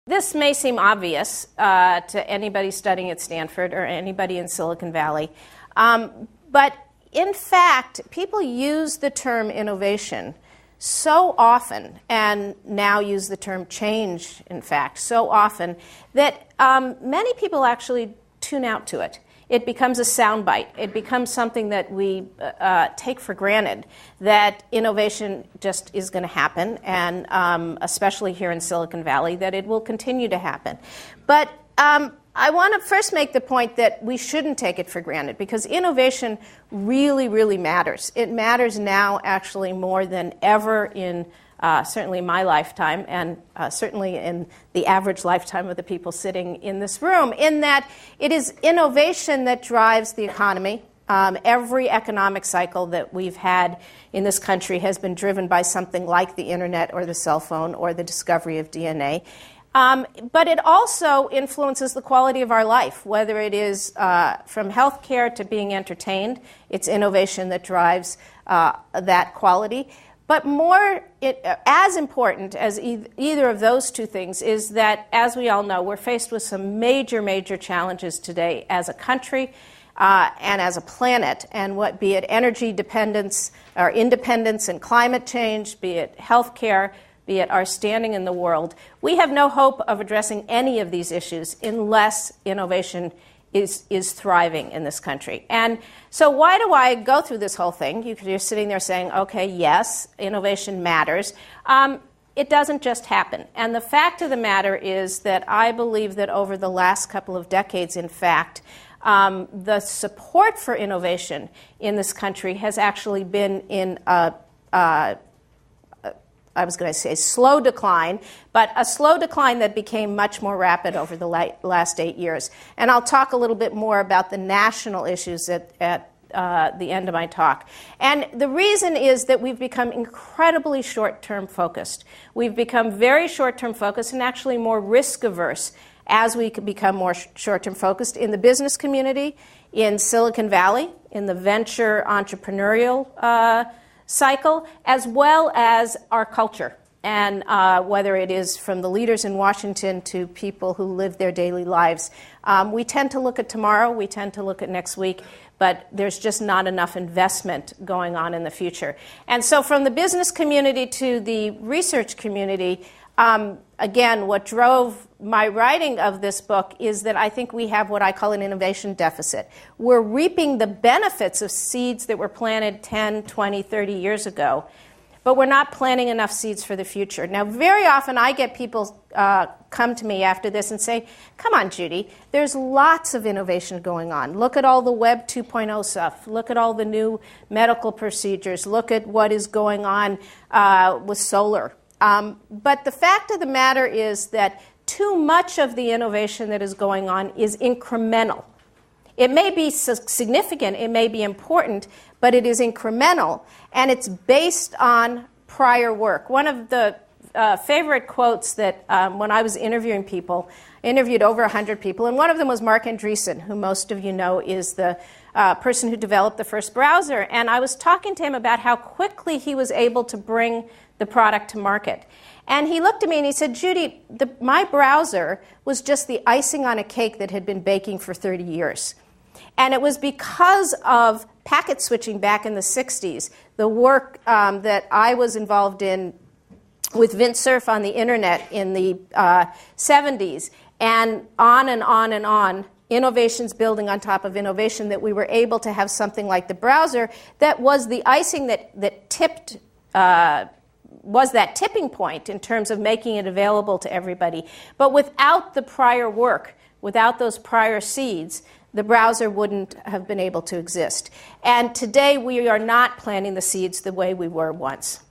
This may seem obvious to anybody studying at Stanford or anybody in Silicon Valley, but in fact, people use the term innovation so often, and now use the term change, in fact, so often, that many people actually tune out to it. It becomes a soundbite. It becomes something that we take for granted, that innovation just is going to happen, and especially here in Silicon Valley, that it will continue to happen. But I want to first make the point that we shouldn't take it for granted, because innovation really, really matters. It matters now actually more than ever in certainly my lifetime, and certainly in the average lifetime of the people sitting in this room, in that it is innovation that drives the economy. Every economic cycle that we've had in this country has been driven by something like the internet or the cell phone or the discovery of DNA. But it also influences the quality of our life, whether it is from healthcare to being entertained. It's innovation that drives that quality. But as important as either of those two things is that, as we all know, we're faced with some major, major challenges today as a country and as a planet, and be it energy dependence or independence and climate change, be it healthcare, be it our standing in the world. We have no hope of addressing any of these issues unless innovation is thriving in this country. And so why do I go through this whole thing? You're sitting there saying, okay, yes, innovation matters. It doesn't just happen. And the fact of the matter is that I believe that over the last couple of decades, in fact, the support for innovation in this country has actually been in I was going to say slow decline, but a slow decline that became much more rapid over the last 8 years. And I'll talk a little bit more about the national issues at the end of my talk. And the reason is that we've become incredibly short-term focused. We've become very short-term focused and actually more risk-averse as we become more short-term focused in the business community, in Silicon Valley, in the venture entrepreneurial cycle, as well as our culture, and whether it is from the leaders in Washington to people who live their daily lives. We tend to look at tomorrow, we tend to look at next week, but there's just not enough investment going on in the future. And so from the business community to the research community, again, what drove my writing of this book is that I think we have what I call an innovation deficit. We're reaping the benefits of seeds that were planted 10, 20, 30 years ago, but we're not planting enough seeds for the future. Now, very often I get people come to me after this and say, come on, Judy, there's lots of innovation going on. Look at all the Web 2.0 stuff. Look at all the new medical procedures. Look at what is going on with solar. But the fact of the matter is that too much of the innovation that is going on is incremental. It may be significant, it may be important, but it is incremental, and it's based on prior work. One of the favorite quotes that when I was interviewing people, interviewed over 100 people, and one of them was Mark Andreessen, who most of you know is the person who developed the first browser. And I was talking to him about how quickly he was able to bring the product to market. And he looked at me and he said, Judy, my browser was just the icing on a cake that had been baking for 30 years. And it was because of packet switching back in the 60s, the work that I was involved in with Vint Cerf on the internet in the 70s, and on and on and on, innovations building on top of innovation, that we were able to have something like the browser that was the icing that tipped was that tipping point in terms of making it available to everybody. But without the prior work, without those prior seeds, the browser wouldn't have been able to exist. And today we are not planting the seeds the way we were once.